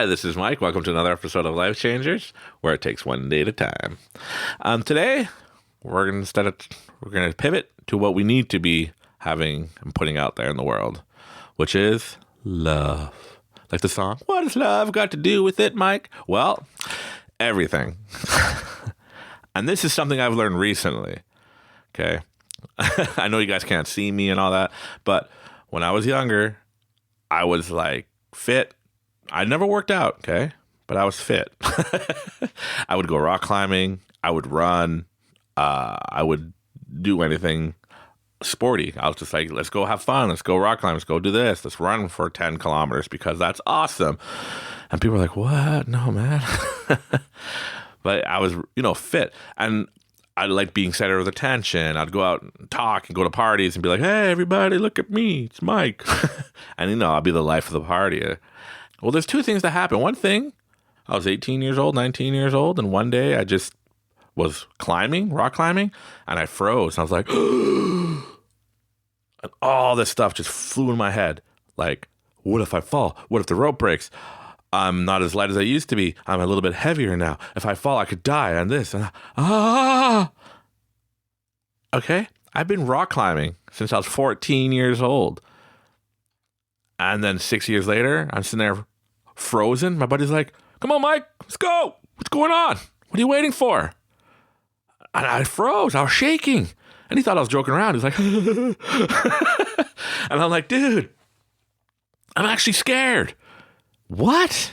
Hi, this is Mike. Welcome to another episode of Life Changers, where it takes one day at a time. Today, we're going to pivot to what we need to be having and putting out there in the world, which is love. Like the song, what has love got to do with it, Mike? Well, everything. And this is something I've learned recently. Okay. I know you guys can't see me and all that, but when I was younger, I was like fit. I never worked out, okay? But I was fit. I would go rock climbing. I would run. I would do anything sporty. I was just like, let's go have fun. Let's go rock climb. Let's go do this. Let's run for 10 kilometers because that's awesome. And people were like, what? No, man. But I was, fit. And I like being center of attention. I'd go out and talk and go to parties and be like, hey, everybody, look at me. It's Mike. And, I'll be the life of the party. Well, there's two things that happen. One thing, I was 18 years old, 19 years old, and one day I just was rock climbing, and I froze. I was like, and all this stuff just flew in my head. Like, what if I fall? What if the rope breaks? I'm not as light as I used to be. I'm a little bit heavier now. If I fall, I could die on this. And Okay, I've been rock climbing since I was 14 years old. And then 6 years later, I'm sitting there frozen. My buddy's like, come on, Mike, let's go. What's going on? What are you waiting for? And I froze. I was shaking. And he thought I was joking around. He's like, and I'm like, dude, I'm actually scared. What?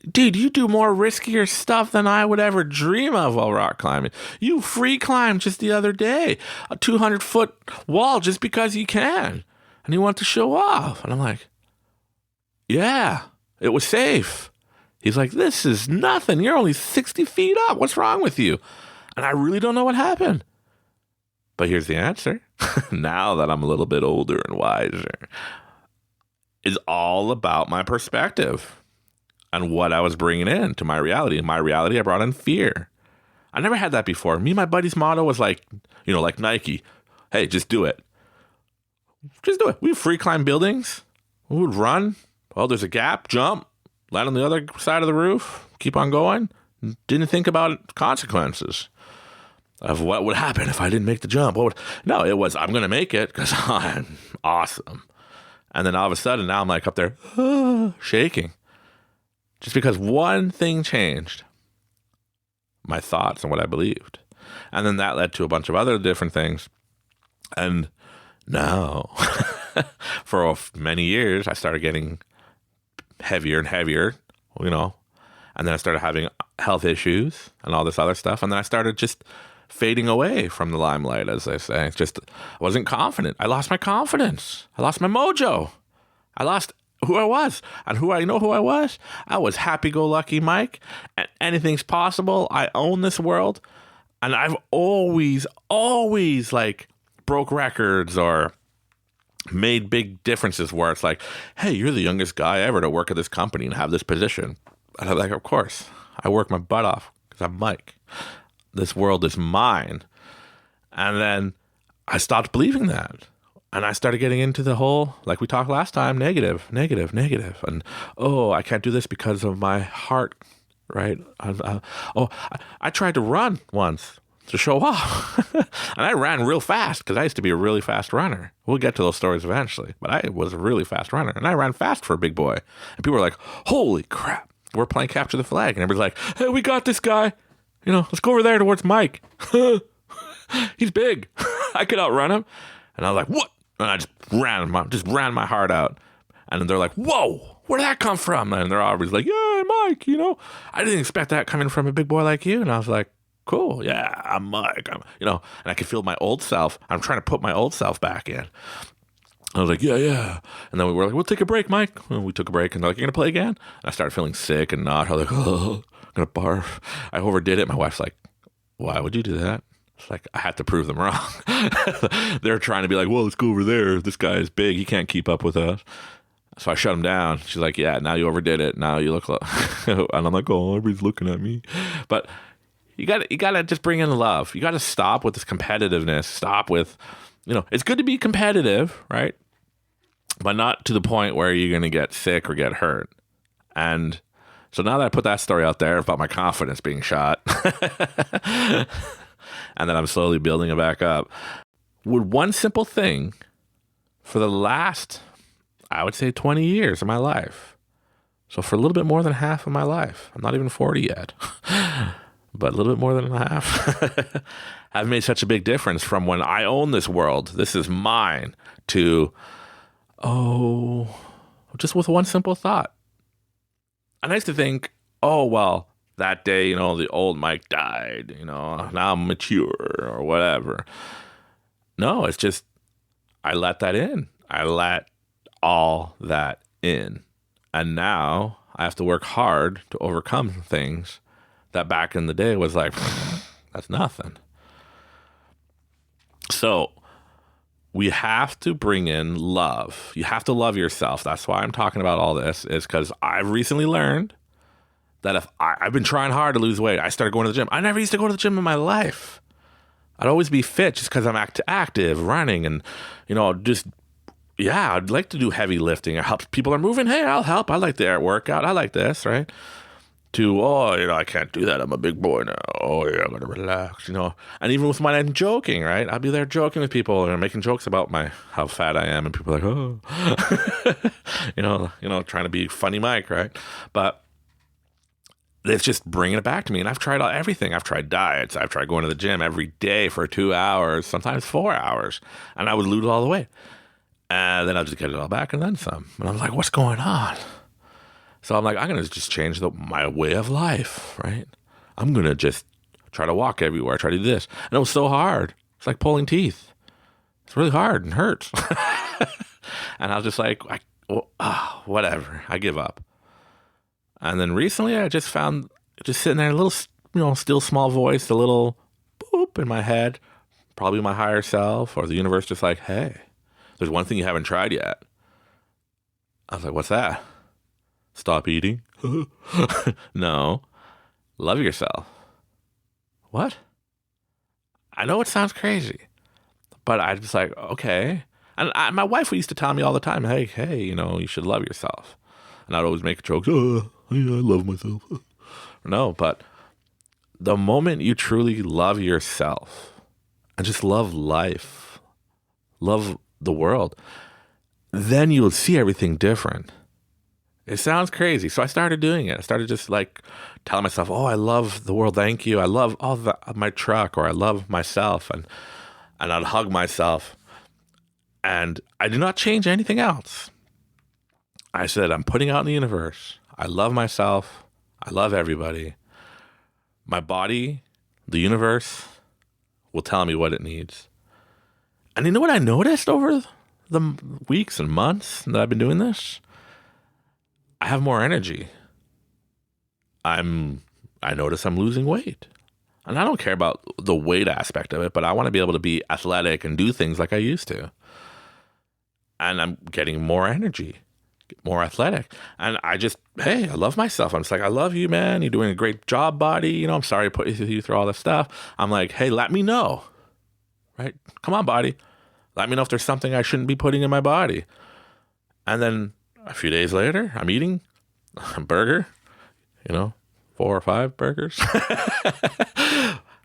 Dude, you do more riskier stuff than I would ever dream of while rock climbing. You free climbed just the other day, a 200-foot wall just because you can. And you want to show off. And I'm like, yeah, it was safe. He's like, this is nothing. You're only 60 feet up. What's wrong with you? And I really don't know what happened. But here's the answer. Now that I'm a little bit older and wiser, is all about my perspective and what I was bringing in to my reality. In my reality, I brought in fear. I never had that before. Me and my buddy's motto was like, like Nike. Hey, just do it. Just do it. We free climb buildings. We would run. Well, there's a gap. Jump. Land on the other side of the roof. Keep on going. Didn't think about consequences of what would happen if I didn't make the jump. No, it was, I'm going to make it because I'm awesome. And then all of a sudden, now I'm like up there shaking. Just because one thing changed. My thoughts and what I believed. And then that led to a bunch of other different things. And now, for many years, I started getting heavier and heavier, and then I started having health issues and all this other stuff. And then I started just fading away from the limelight, as they say. Just wasn't confident. I lost my confidence. I lost my mojo. I lost who I was. And who I was? I was happy-go-lucky Mike. And anything's possible. I own this world. And I've always broke records or made big differences where it's like, hey, you're the youngest guy ever to work at this company and have this position. And I'm like, of course, I work my butt off because I'm Mike. This world is mine. And then I stopped believing that. And I started getting into the whole, like we talked last time, negative. And, I can't do this because of my heart, right? I tried to run once to show off. And I ran real fast because I used to be a really fast runner. We'll get to those stories eventually. But I was a really fast runner. And I ran fast for a big boy. And people were like, holy crap, we're playing capture the flag. And everybody's like, hey, we got this guy. Let's go over there towards Mike. He's big. I could outrun him. And I was like, what? And I just ran my heart out. And they're like, whoa, where did that come from? And they're always like, yeah, Mike, I didn't expect that coming from a big boy like you. And I was like, cool. Yeah, I'm Mike. And I could feel my old self. I'm trying to put my old self back in. I was like, yeah. And then we were like, we'll take a break, Mike. And we took a break and they're like, you're going to play again? And I started feeling sick and not. I was like, I'm going to barf. I overdid it. My wife's like, why would you do that? It's like, I had to prove them wrong. They're trying to be like, well, let's go over there. This guy is big. He can't keep up with us. So I shut him down. She's like, yeah, now you overdid it. Now you look like... And I'm like, oh, everybody's looking at me. But you got to just bring in love. You got to stop with this competitiveness. Stop with, it's good to be competitive, right? But not to the point where you're going to get sick or get hurt. And so now that I put that story out there about my confidence being shot, and then I'm slowly building it back up, would one simple thing for the last, I would say, 20 years of my life, so for a little bit more than half of my life, I'm not even 40 yet, but a little bit more than half, have made such a big difference from when I own this world, this is mine, to, just with one simple thought. And I used to think, oh, well, that day, the old Mike died, now I'm mature or whatever. No, it's just, I let that in. I let all that in. And now I have to work hard to overcome things that back in the day was like, that's nothing. So we have to bring in love. You have to love yourself. That's why I'm talking about all this, is because I've recently learned that if I've been trying hard to lose weight. I started going to the gym. I never used to go to the gym in my life. I'd always be fit just because I'm active, running, and, I'd like to do heavy lifting. I help people are moving. Hey, I'll help. I like the air workout. I like this, right? To, I can't do that. I'm a big boy now. Oh, yeah, I gotta relax, And even with I'm joking, right? I'll be there joking with people and making jokes about how fat I am. And people are like, oh, trying to be funny Mike, right? But it's just bringing it back to me. And I've tried everything. I've tried diets. I've tried going to the gym every day for 2 hours, sometimes 4 hours. And I would lose all the weight. And then I'll just get it all back and then some. And I'm like, what's going on? So I'm like, I'm going to just change my way of life, right? I'm going to just try to walk everywhere, try to do this. And it was so hard. It's like pulling teeth. It's really hard and hurts. And I was just like, whatever. I give up. And then recently I just found, just sitting there, a little, still small voice, a little boop in my head, probably my higher self or the universe just like, hey, there's one thing you haven't tried yet. I was like, what's that? Stop eating? No. Love yourself. What? I know it sounds crazy, but I was like, okay. And my wife used to tell me all the time, hey, you should love yourself. And I'd always make jokes, yeah, I love myself. No, but the moment you truly love yourself and just love life, love the world, then you'll see everything different. It sounds crazy. So I started doing it. I started just like telling myself, I love the world. Thank you. I love my truck, or I love myself. And I'd hug myself. And I did not change anything else. I said, I'm putting out in the universe. I love myself. I love everybody. My body, the universe, will tell me what it needs. And you know what I noticed over the weeks and months that I've been doing this? I have more energy. I notice I'm losing weight. And I don't care about the weight aspect of it, but I want to be able to be athletic and do things like I used to. And I'm getting more energy, more athletic. And I love myself. I'm just like, I love you, man. You're doing a great job, body. I'm sorry I put you through all this stuff. I'm like, hey, let me know. Right? Come on, body. Let me know if there's something I shouldn't be putting in my body. And then a few days later, I'm eating a burger, 4 or 5 burgers.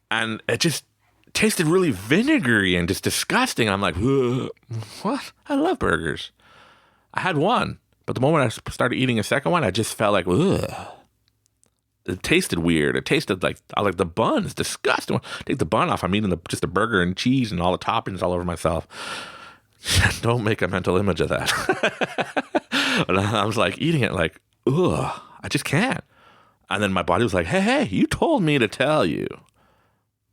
And it just tasted really vinegary and just disgusting. I'm like, what? I love burgers. I had one, but the moment I started eating a second one, I just felt like, ugh. It tasted weird. It tasted like the bun's disgusting. Take the bun off. I'm eating just a burger and cheese and all the toppings all over myself. Don't make a mental image of that. And I was like eating it like, ugh, I just can't. And then my body was like, hey, you told me to tell you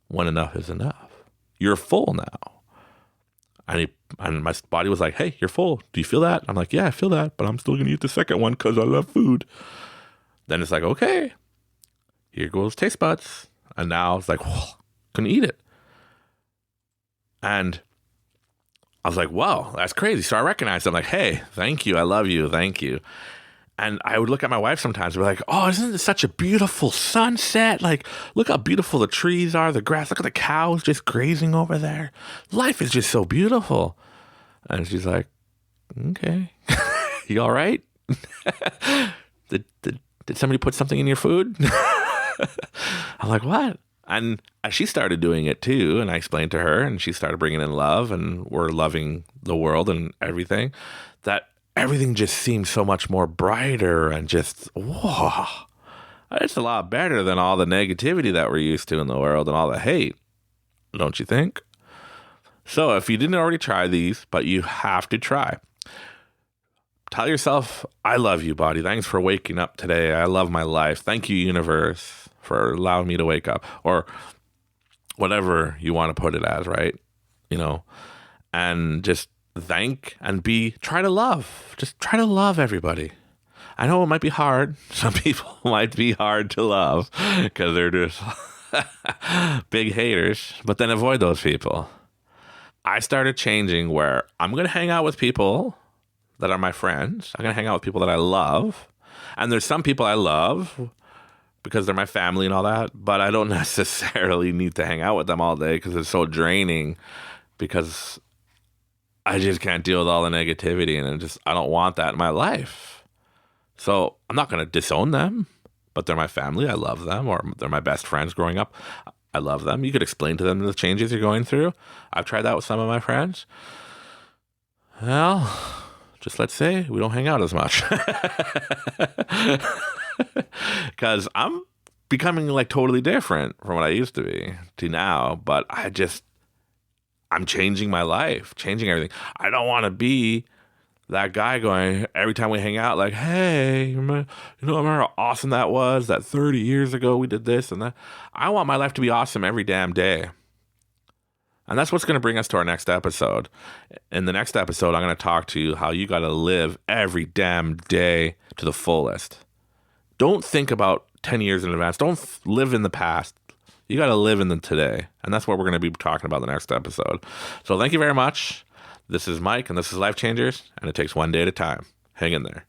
when enough is enough. You're full now. And my body was like, hey, you're full. Do you feel that? I'm like, yeah, I feel that, but I'm still going to eat the second one because I love food. Then it's like, okay, here goes taste buds. And now it's like, whoa, couldn't eat it. And I was like, wow, that's crazy. So I recognized it. I'm like, hey, thank you. I love you. Thank you. And I would look at my wife sometimes and be like, oh, isn't this such a beautiful sunset? Like, look how beautiful the trees are, the grass. Look at the cows just grazing over there. Life is just so beautiful. And she's like, okay, you all right? did somebody put something in your food? I'm like, what? And she started doing it too. And I explained to her, and she started bringing in love, and we're loving the world and everything, that everything just seems so much more brighter and just, whoa, it's a lot better than all the negativity that we're used to in the world and all the hate. Don't you think? So if you didn't already try these, but you have to try. Tell yourself, I love you, body. Thanks for waking up today. I love my life. Thank you, universe, for allowing me to wake up. Or whatever you want to put it as, right? You know, and just thank and try to love. Just try to love everybody. I know it might be hard. Some people might be hard to love because they're just big haters, but then avoid those people. I started changing where I'm going to hang out with people that are my friends. I'm going to hang out with people that I love. And there's some people I love because they're my family and all that, but I don't necessarily need to hang out with them all day because it's so draining, because I just can't deal with all the negativity, and I don't want that in my life. So I'm not going to disown them, but they're my family. I love them, or they're my best friends growing up. I love them. You could explain to them the changes you're going through. I've tried that with some of my friends. Well, just let's say we don't hang out as much. Because I'm becoming like totally different from what I used to be to now. But I'm changing my life, changing everything. I don't want to be that guy going every time we hang out like, hey, remember how awesome that was? That 30 years ago we did this and that. I want my life to be awesome every damn day. And that's what's going to bring us to our next episode. In the next episode, I'm going to talk to you how you got to live every damn day to the fullest. Don't think about 10 years in advance. Don't live in the past. You got to live in the today. And that's what we're going to be talking about in the next episode. So thank you very much. This is Mike, and this is Life Changers, and it takes one day at a time. Hang in there.